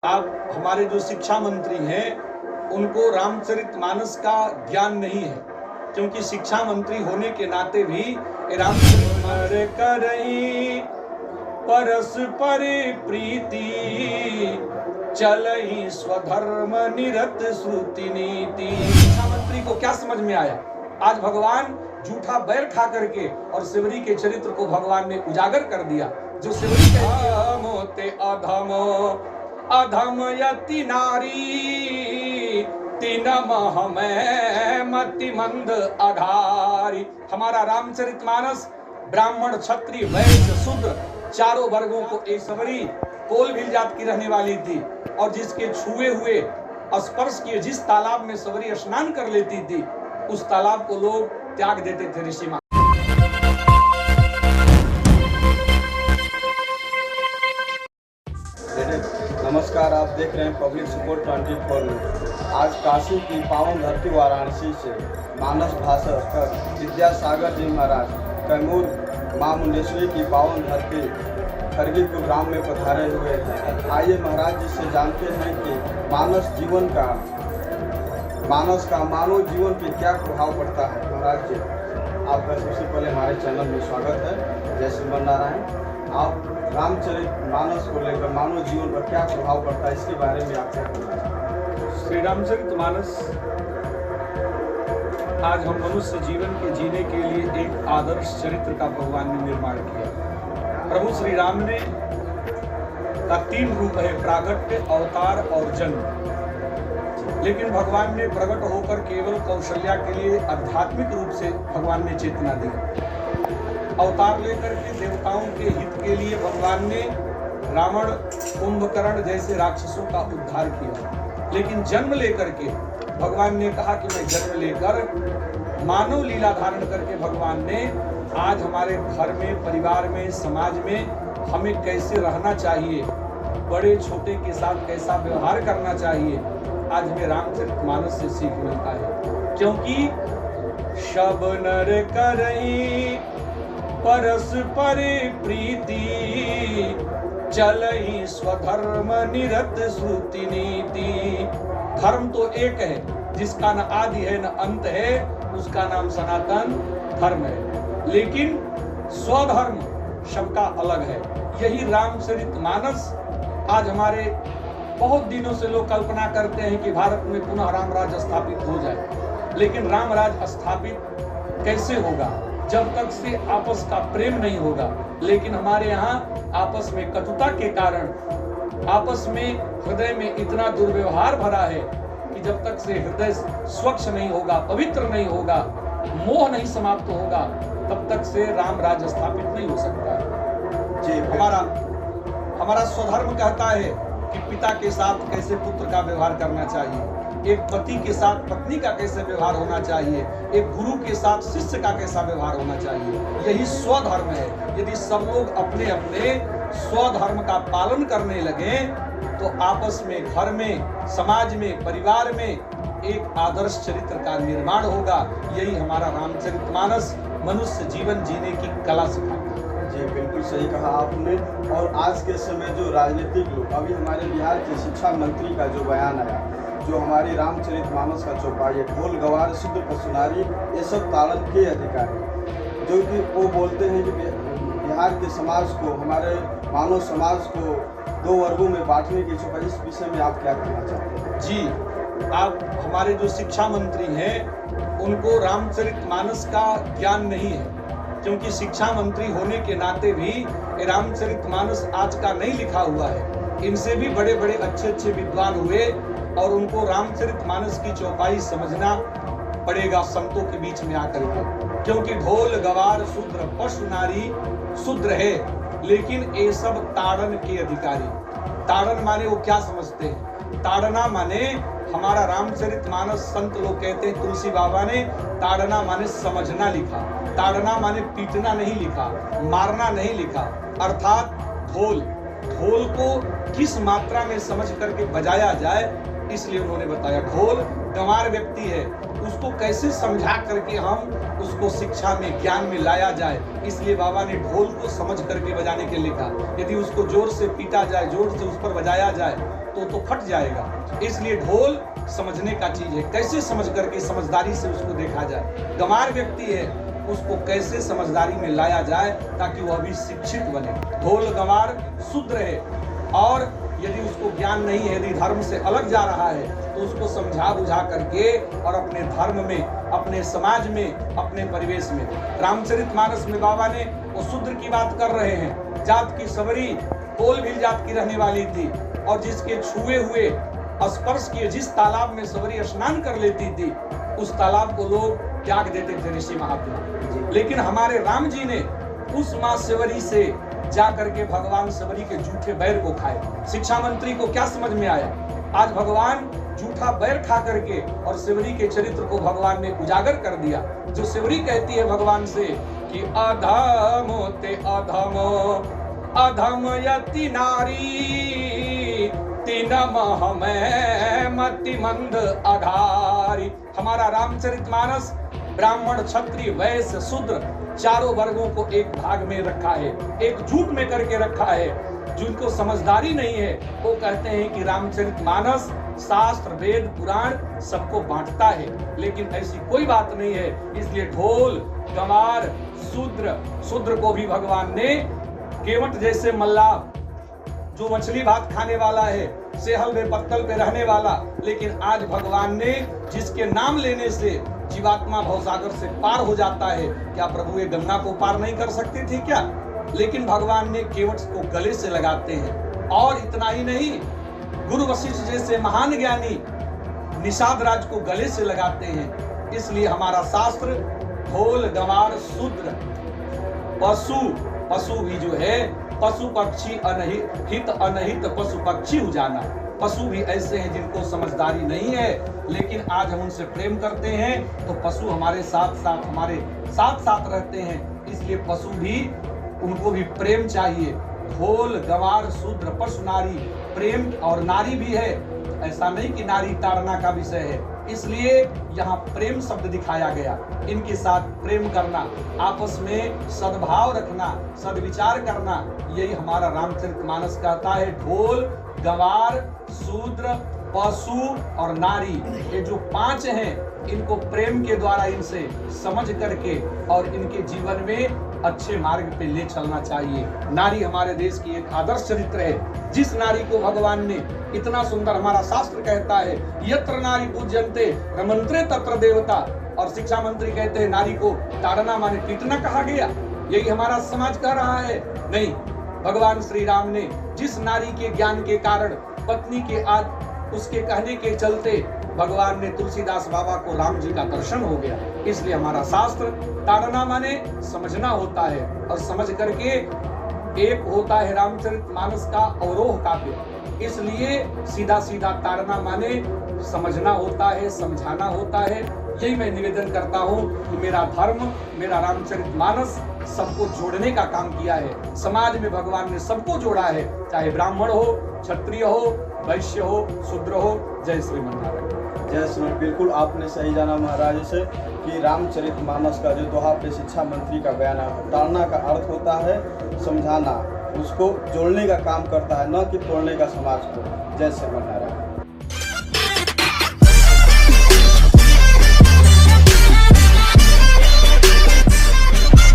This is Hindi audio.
आप हमारे जो शिक्षा मंत्री हैं उनको रामचरितमानस का ज्ञान नहीं है, क्योंकि शिक्षा मंत्री होने के नाते भी रामचरितमानस करई परस्पर प्रीति चलई स्वधर्म निरत श्रुति नीति। शिक्षा मंत्री को क्या समझ में आया? आज भगवान झूठा बैर खा करके और शिवरी के चरित्र को भगवान ने उजागर कर दिया। जो शिवरी कहते अधमो अधम यति नारी तीन मह में मति मंद आधारी। हमारा रामचरितमानस ब्राह्मण क्षत्रिय वैश्य शूद्र चारों वर्गों को एक सबरी कोलभील जात की रहने वाली थी, और जिसके छुए हुए स्पर्श किए जिस तालाब में सबरी स्नान कर लेती थी उस तालाब को लोग त्याग देते थे ऋषि। नमस्कार, आप देख रहे हैं पब्लिक सपोर्ट 24 न्यूज। आज काशी की पावन धरती वाराणसी से मानस भास्कर विद्यासागर जी महाराज कैमूर मां मुंडेश्वरी की पावन धरती खरगीपुर ग्राम में पधारे हुए हैं। आइए महाराज जी से जानते हैं कि मानस का मानव जीवन पे क्या प्रभाव पड़ता है। महाराज जी, आपका सबसे पहले हमारे चैनल में स्वागत है। जय श्रीमन नारायण। आप रामचरितमानस को लेकर मानव जीवन पर क्या प्रभाव पड़ता है, इसके बारे में आप क्या कहना चाहते हैं? श्री रामचरितमानस आज हम मनुष्य जीवन के जीने के लिए एक आदर्श चरित्र का भगवान ने निर्माण किया। प्रभु श्री राम ने का 3 रूप है, प्रागट्य, अवतार और जन्म। लेकिन भगवान ने प्रकट होकर केवल कौशल्या के लिए आध्यात्मिक रूप से भगवान ने चेतना दी। अवतार लेकर के देवताओं के हित के लिए भगवान ने रावण कुंभकर्ण जैसे राक्षसों का उद्धार किया। लेकिन जन्म लेकर के भगवान ने कहा कि मैं जन्म लेकर मानव लीला धारण करके भगवान ने आज हमारे घर में, परिवार में, समाज में हमें कैसे रहना चाहिए, बड़े छोटे के साथ कैसा व्यवहार करना चाहिए, आज हमें रामचरितमानस से सीख मिलता है। क्योंकि शब नर करई परस्पर प्रीति चलई स्वधर्म निरत श्रुति नीति। धर्म तो एक है, जिसका न आदि है न अंत है, उसका नाम सनातन धर्म है। लेकिन स्वधर्म सबका अलग है। यही रामचरितमानस आज हमारे बहुत दिनों से लोग कल्पना करते हैं कि भारत में पुनः राम राज स्थापित हो जाए। लेकिन राम राज स्थापित कैसे होगा जब तक से आपस का प्रेम नहीं होगा। लेकिन हमारे यहाँ आपस में कटुता के कारण, आपस में हृदय में इतना दुर्व्यवहार भरा है कि जब तक से हृदय स्वच्छ नहीं होगा, पवित्र नहीं होगा, मोह नहीं समाप्त होगा, तब तक से राम राज स्थापित नहीं हो सकता। जी, हमारा स्वधर्म कहता है कि पिता के साथ कैसे पुत्र का व्यवहार करना चाहिए, एक पति के साथ पत्नी का कैसे व्यवहार होना चाहिए, एक गुरु के साथ शिष्य का कैसा व्यवहार होना चाहिए। यही स्वधर्म है। यदि सब लोग अपने अपने स्वधर्म का पालन करने लगे तो आपस में, घर में, समाज में, परिवार में एक आदर्श चरित्र का निर्माण होगा। यही हमारा रामचरितमानस मनुष्य जीवन जीने की कला सिखाता है। जी, बिल्कुल सही कहा आपने। और आज के समय जो राजनीतिक लोग, अभी हमारे बिहार के शिक्षा मंत्री का जो बयान आया, जो हमारी रामचरितमानस का चौपाई है, ढोल गवार शुद्ध पशुनारी ये सब ताड़न के अधिकारी, जो कि वो बोलते हैं कि बिहार के समाज को, हमारे मानव समाज को 2 वर्गों में बांटने की चौपाई, इस विषय में आप क्या कहना चाहते हैं? जी, आप हमारे जो शिक्षा मंत्री हैं उनको रामचरितमानस का ज्ञान नहीं है, क्योंकि शिक्षा मंत्री होने के नाते भी रामचरितमानस आज का नहीं लिखा हुआ है। इनसे भी बड़े बड़े अच्छे विद्वान हुए और उनको रामचरितमानस की चौपाई समझना पड़ेगा संतों के बीच में आकर के। क्योंकि ढोल गवार शूद्र पशु नारी शूद्र है, लेकिन ये सब ताड़न के अधिकारी। ताड़न माने वो क्या समझते हैं? ताड़ना माने हमारा रामचरितमानस संत लोग कहते हैं, तुलसी बाबा ने ताड़ना माने समझना लिखा। ताड़ना माने पीटना नहीं लिखा, मारना नहीं लिखा। अर्थात ढोल को किस मात्रा में समझ करके बजाया जाए, इसलिए उन्होंने बताया। ढोल गंवार व्यक्ति है, उसको कैसे समझा करके हम उसको शिक्षा में, ज्ञान में लाया जाए, इसलिए बाबा ने ढोल को समझ करके बजाने के लिखा। यदि उसको जोर से पीटा जाए, जोर से उस पर बजाया जाए तो फट जाएगा। इसलिए ढोल समझने का चीज है, कैसे समझ करके समझदारी से उसको देखा जाए। गंवार व्यक्ति है, उसको कैसे समझदारी में लाया जाए ताकि वह भी शिक्षित बने। ढोल गंवार शूद्र है, और यदि उसको ज्ञान नहीं है, यदि धर्म से अलग जा रहा है, तो उसको समझा बुझा करके और अपने धर्म में, अपने समाज में, अपने परिवेश में। रामचरितमानस में बाबा ने वो शूद्र की बात कर रहे हैं। जात की सबरी कोल भील जात की रहने वाली थी, और जिसके छुए हुए स्पर्श किए जिस तालाब में सबरी स्नान कर लेती थी, उस तालाब को लोग त्याग देते थे ऋषि महात्मा। लेकिन हमारे राम जी ने उस माँ सेवरी से जा करके भगवान सबरी के झूठे बैर को खाए। शिक्षा मंत्री को क्या समझ में आया? आज भगवान झूठा बैर खा करके और सेवरी के चरित्र को भगवान ने उजागर कर दिया। जो सेवरी कहती है भगवान से कि अधमो ते अधमो अधम यति नारी तीन मह में मति मंद अघारी। हमारा रामचरितमानस ब्राह्मण, क्षत्रिय, वैश्य, शूद्र चारों वर्गों को एक भाग में रखा है, एक झूठ में करके रखा है। जिनको समझदारी नहीं है वो कहते हैं कि रामचरितमानस शास्त्र, वेद, पुराण सबको बांटता है, लेकिन ऐसी कोई बात नहीं है। इसलिए ढोल, गंवार, शूद्र को भी भगवान ने केवट जैसे मल्लाह, जो मछली भात खाने वाला है, सेहल में पत्तल पे रहने वाला, लेकिन आज भगवान ने जिसके नाम लेने से जीवात्मा भवसागर से पार हो जाता है, क्या प्रभु ये गंगा को पार नहीं कर सकते थे क्या? लेकिन भगवान ने केवट को गले से लगाते हैं। और इतना ही नहीं, गुरु वशिष्ठ जैसे महान ज्ञानी निषाद राज को गले से लगाते हैं। इसलिए हमारा शास्त्र ढोल, गंवार, शूद्र, पशु भी जो है, पशु पक्षी अनहित अनहित पशु पक्षी हो जाना। पशु भी ऐसे हैं जिनको समझदारी नहीं है, लेकिन आज हम उनसे प्रेम करते हैं तो पशु हमारे साथ साथ रहते हैं। इसलिए पशु भी, उनको भी प्रेम चाहिए। ढोल, गंवार, शूद्र, पशु, नारी, प्रेम और नारी भी है। ऐसा नहीं कि नारी ताड़ना का विषय है, इसलिए यहाँ प्रेम शब्द दिखाया गया। इनके साथ प्रेम करना, आपस में सद्भाव रखना, सद्विचार करना, यही हमारा रामचरितमानस कहता है। ढोल, गंवार, शूद्र, पशु और नारी, ये जो पांच हैं, इनको प्रेम के द्वारा इनसे समझ करके और इनके जीवन में अच्छे मार्ग पे ले चलना चाहिए। नारी हमारे देश की एक आदर्श चरित्र है। जिस नारी को भगवान ने इतना सुंदर, हमारा शास्त्र कहता है यत्र नारी पूज्यन्ते रमन्त्रे तत्र देवता, और शिक्षा मंत्री कहते हैं नारी को ताड़ना माने पीटना कहा गया। यही हमारा समाज कह रहा है। नहीं, भगवान श्री राम ने जिस नारी के ज्ञान के कारण, पत्नी के उसके कहने के चलते भगवान ने तुलसीदास बाबा को राम जी का दर्शन हो गया। इसलिए हमारा शास्त्र ताड़ना माने समझना होता है, और समझ करके एक होता है रामचरितमानस का अवरोह काव्य। इसलिए सीधा सीधा ताड़ना माने समझना होता है, समझाना होता है। यही मैं निवेदन करता हूँ कि मेरा धर्म, मेरा रामचरितमानस सबको जोड़ने का काम किया है। समाज में भगवान ने सबको जोड़ा है, चाहे ब्राह्मण हो, क्षत्रिय हो, वैश्य हो, शूद्र हो। जय श्रीमन्नारायण। जय श्री। बिल्कुल आपने सही जाना महाराज से कि रामचरितमानस का जो दोहा पे शिक्षा मंत्री का बयान है, ताड़ना का अर्थ होता है समझाना, उसको जोड़ने का काम करता है, न कि तोड़ने का समाज को। जय श्रीमन्नारायण।